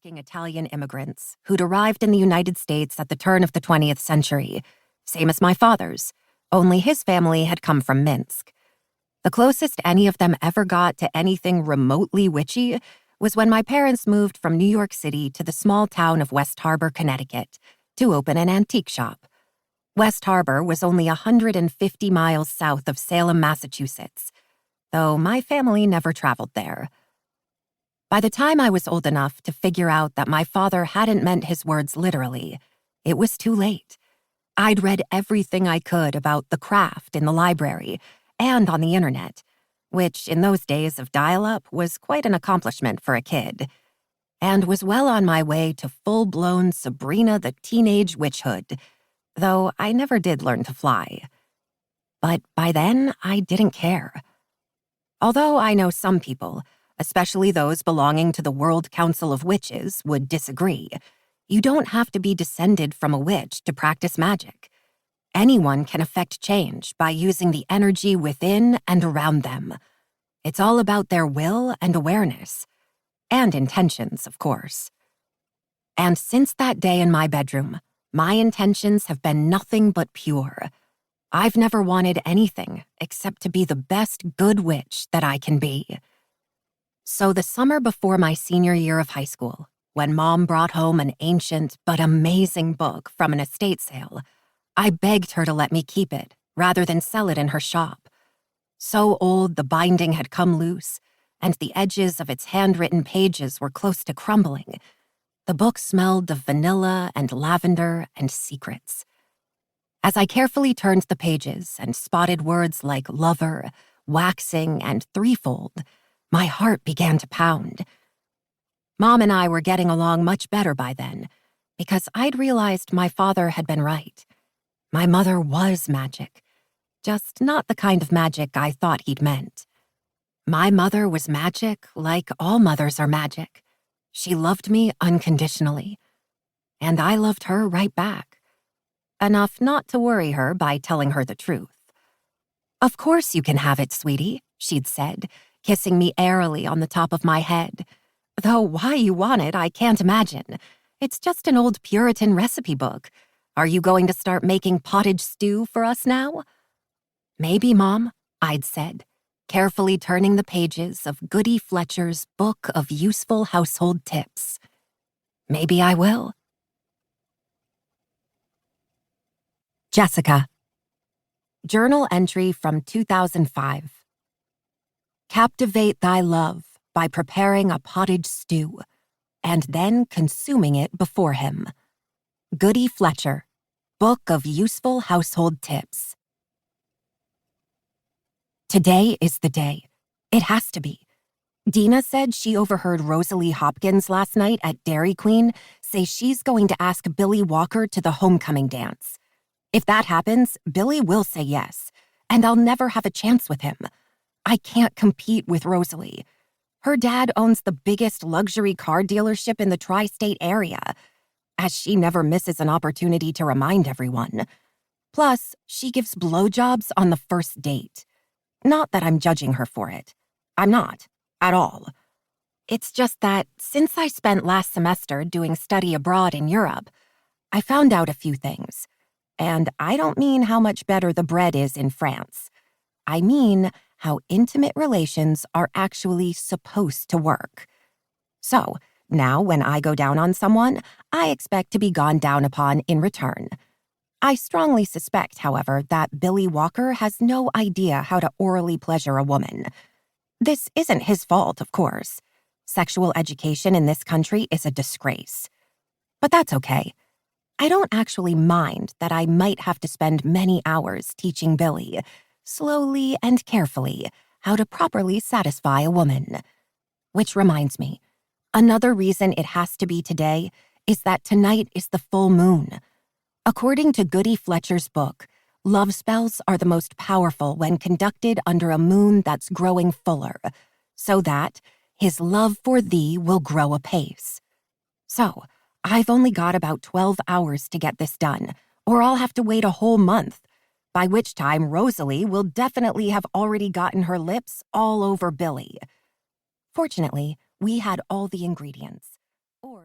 hardworking Italian immigrants who'd arrived in the United States at the turn of the 20th century, same as my father's, only his family had come from Minsk. The closest any of them ever got to anything remotely witchy was when my parents moved from New York City to the small town of West Harbor, Connecticut, to open an antique shop. West Harbor was only 150 miles south of Salem, Massachusetts, though my family never traveled there. By the time I was old enough to figure out that my father hadn't meant his words literally, it was too late. I'd read everything I could about the craft in the library and on the internet, which in those days of dial-up was quite an accomplishment for a kid, and was well on my way to full-blown Sabrina the Teenage Witch Hood, though I never did learn to fly. But by then, I didn't care. Although I know some people, especially those belonging to the World Council of Witches, would disagree, you don't have to be descended from a witch to practice magic. Anyone can affect change by using the energy within and around them. It's all about their will and awareness. And intentions, of course. And since that day in my bedroom, my intentions have been nothing but pure. I've never wanted anything except to be the best good witch that I can be. So the summer before my senior year of high school, when Mom brought home an ancient but amazing book from an estate sale, I begged her to let me keep it rather than sell it in her shop. So old the binding had come loose, and the edges of its handwritten pages were close to crumbling. The book smelled of vanilla and lavender and secrets. As I carefully turned the pages and spotted words like lover, waxing, and threefold, my heart began to pound. Mom and I were getting along much better by then, because I'd realized my father had been right. My mother was magic, just not the kind of magic I thought he'd meant. My mother was magic like all mothers are magic. She loved me unconditionally, and I loved her right back. Enough not to worry her by telling her the truth. "Of course you can have it, sweetie," she'd said, kissing me airily on the top of my head. "Though why you want it, I can't imagine. It's just an old Puritan recipe book. Are you going to start making pottage stew for us now?" "Maybe, Mom," I'd said, carefully turning the pages of Goody Fletcher's Book of Useful Household Tips. "Maybe I will." Jessica. Journal entry from 2005. Captivate thy love by preparing a pottage stew, and then consuming it before him. Goody Fletcher, Book of Useful Household Tips. Today is the day. It has to be. Dina said she overheard Rosalie Hopkins last night at Dairy Queen say she's going to ask Billy Walker to the homecoming dance. If that happens, Billy will say yes, and I'll never have a chance with him. I can't compete with Rosalie. Her dad owns the biggest luxury car dealership in the tri-state area, as she never misses an opportunity to remind everyone. Plus, she gives blowjobs on the first date. Not that I'm judging her for it. I'm not, at all. It's just that since I spent last semester doing study abroad in Europe, I found out a few things. And I don't mean how much better the bread is in France. I mean how intimate relations are actually supposed to work. So, now when I go down on someone, I expect to be gone down upon in return. I strongly suspect, however, that Billy Walker has no idea how to orally pleasure a woman. This isn't his fault, of course. Sexual education in this country is a disgrace. But that's okay. I don't actually mind that I might have to spend many hours teaching Billy, slowly and carefully, how to properly satisfy a woman. Which reminds me, another reason it has to be today is that tonight is the full moon. According to Goody Fletcher's book, love spells are the most powerful when conducted under a moon that's growing fuller, so that his love for thee will grow apace. So, I've only got about 12 hours to get this done, or I'll have to wait a whole month, by which time Rosalie will definitely have already gotten her lips all over Billy. Fortunately, we had all the ingredients. Or